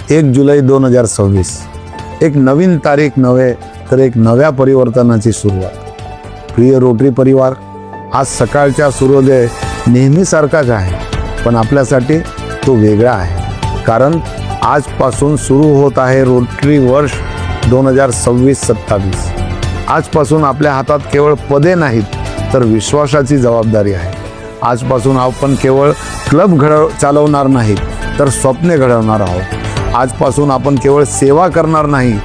1 जुलै 2026 एक नवीन तारीख नव्हे तर एक नव्या परिवर्तनाची सुरुवात। प्रिय रोटरी परिवार, आज सकाळचा सूर्योदय नेहमीसारखाच आहे, पण आपल्यासाठी तो वेगळा आहे, कारण आजपासून सुरू होत आहे रोटरी वर्ष 2026-27। आजपासून आपल्या हातात केवळ पदे नाहीत तर विश्वासाची जबाबदारी आहे। आजपासून आपण केवळ क्लब चालवणार नाहीत तर स्वप्ने घडवणार आहोत। आजपासून आपण केवळ सेवा करणार नाही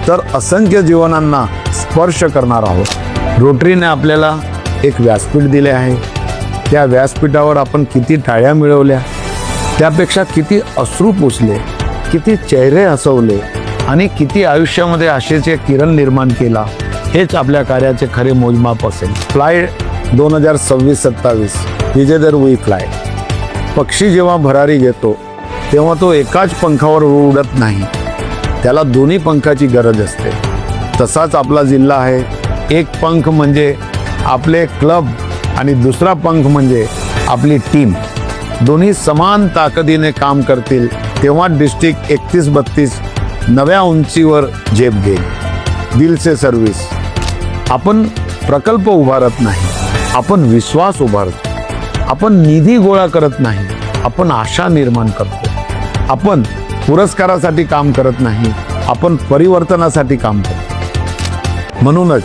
तर असंख्य जीवनांना स्पर्श करणार आहोत। रोटरीने आपल्याला एक व्यासपीठ दिले आहे, त्या व्यासपीठावर आपण किती टाळ्या मिळवल्या, त्यापेक्षा किती अश्रू पुसले, किती चेहरे हसवले आणि किती आयुष्यामध्ये आशेचे किरण निर्माण केला, हेच आपल्या कार्याचे खरे मोजमाप असेल। Fly 2026-27 together we fly. पक्षी जेव्हा भरारी घेतो तेव्हा तो एकाच पंखावर उडत नाही, त्याला दोन्ही पंखाची गरज असते। तसाच आपला जिल्हा आहे, एक पंख म्हणजे आपले क्लब आणि दुसरा पंख म्हणजे आपली टीम। दोन्ही समान ताकदीने काम करतील तेव्हा डिस्ट्रिक्ट 31-32 नव्या उंचीवर झेप घेईल। दिल से सर्व्हिस। आपण प्रकल्प उभारत नाही, आपण विश्वास उभारतो। आपण निधी गोळा करत नाही, आपण आशा निर्माण करतो। आपण पुरस्कारासाठी काम करत नाही, आपण परिवर्तनासाठी काम करतो। म्हणूनच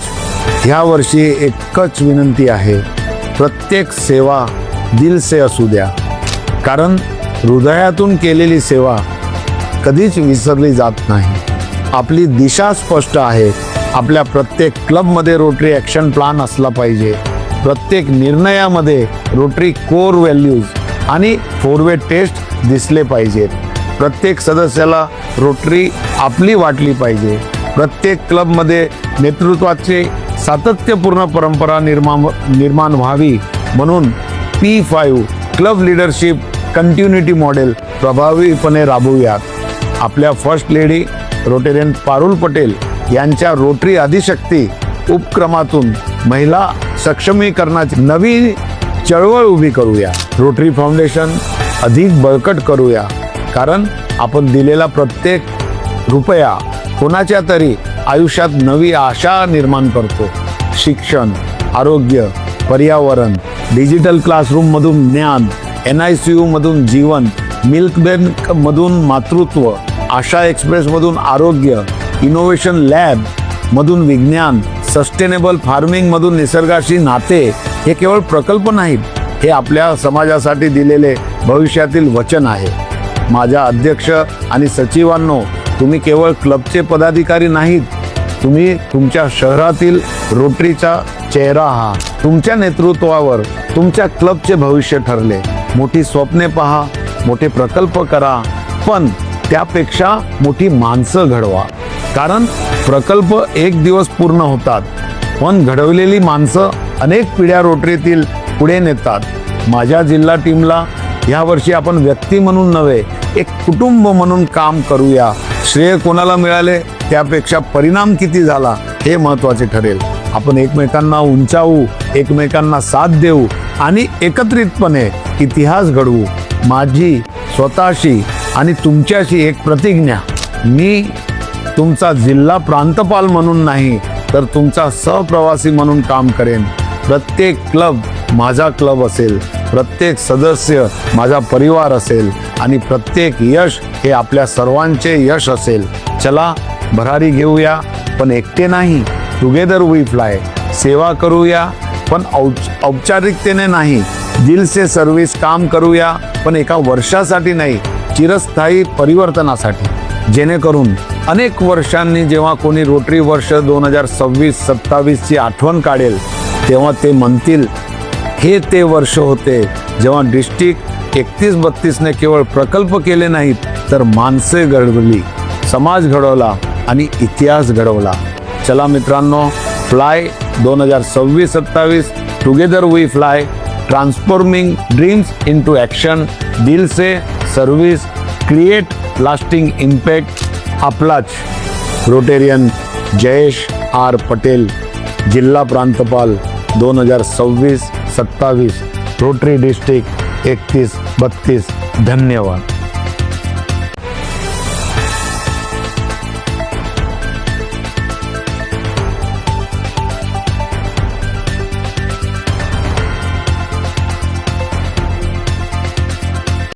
ह्या वर्षी एकच विनंती आहे, प्रत्येक सेवा दिल से असू द्या, कारण हृदयातून केलेली सेवा कधीच विसरली जात नाही। आपली दिशा स्पष्ट आहे। आपल्या प्रत्येक क्लबमध्ये रोटरी ॲक्शन प्लॅन असला पाहिजे। प्रत्येक निर्णयामध्ये रोटरी कोर व्हॅल्यूज आणि 4-वे टेस्ट दिसले पाहिजेत। प्रत्येक सदस्याला रोटरी आपली वाटली पाहिजे। प्रत्येक क्लबमध्ये नेतृत्वाचे सातत्यपूर्ण परंपरा निर्माण व्हावी, म्हणून P5 club leadership continuity model प्रभावीपणे राबवूयात। आपल्या first lady Rotarian Parul Patel यांच्या रोटरी आदिशक्ती उपक्रमातून महिला सक्षमीकरणाची नवी चळवळ उभी करूया। रोटरी फाउंडेशन अधिक बळकट करूया, कारण आपण दिलेला प्रत्येक रुपया कोणाच्या तरी आयुष्यात नवी आशा निर्माण करतो। शिक्षण, आरोग्य, पर्यावरण, डिजिटल क्लासरूम मधून ज्ञान, NICU मधून जीवन, मिल्क बँक मधून मातृत्व, आशा एक्सप्रेस मधून आरोग्य, इनोव्हेशन लॅब मधून विज्ञान, सस्टेनेबल फार्मिंग मधून निसर्गाशी नाते, हे केवळ प्रकल्प नाहीत, हे आपल्या समाजासाठी दिलेले भविष्यातील वचन आहे। माझ्या अध्यक्ष आणि सचिवांनो, तुम्ही केवळ क्लबचे पदाधिकारी नाहीत, तुम्ही तुमच्या शहरातील रोटरीचा चेहरा आहात। तुमच्या नेतृत्वावर तुमच्या क्लबचे भविष्य ठरले। मोठी स्वप्ने पहा, मोठे प्रकल्प करा, पण त्यापेक्षा मोठी माणसं घडवा, कारण प्रकल्प एक दिवस पूर्ण होतात, पण घडवलेली माणसं अनेक पिढ्या रोटरीतील पुढे नेतात। माझ्या जिल्हा टीमला यावर्षी आपण व्यक्ती म्हणून नव्हे, एक कुटुंब म्हणून काम करूया। श्रेय कोणाला मिळाले त्यापेक्षा परिणाम किती झाला हे महत्त्वाचे ठरेल। आपण एकमेकांना उंचावू, एकमेकांना साथ देऊ आणि एकत्रितपणे इतिहास घडवू। माझी स्वतःशी आणि तुमच्याशी एक प्रतिज्ञा, मी तुमचा जिल्हा प्रांतपाल म्हणून नाही तर तुमचा सहप्रवासी म्हणून काम करेन। प्रत्येक क्लब माझा क्लब असेल, प्रत्येक सदस्य माझा परिवार असेल आणि प्रत्येक यश हे आपल्या सर्वांचे यश असेल। चला भरारी घेऊया, पण एकटे नाही, टुगेदर वी फ्लाय। सेवा करूया, पण औपचारिकतेने नाही, दिल से सर्व्हिस काम करूया, पण एका वर्षासाठी नाही, चिरस्थायी परिवर्तनासाठी। जेणेकरून अनेक वर्षांनी जेव्हा कोणी रोटरी वर्ष 2026-27ची आठवण काढेल तेव्हा ते म्हणतील, हे ते वर्ष होते जेव्हा डिस्ट्रिक्ट 31-32ने केवळ प्रकल्प केले नाहीत तर माणसे घडवली, समाज घडवला आणि इतिहास घडवला। चला मित्रांनो, fly 2026-27 together we fly, transforming dreams into action, दिल से सर्व्हिस, क्रिएट लास्टिंग इम्पॅक्ट। आपलाच रोटेरियन जयेश आर पटेल, जिल्हा प्रांतपाल 2026-27, रोटरी डिस्ट्रिक्ट 31-32। धन्यवाद।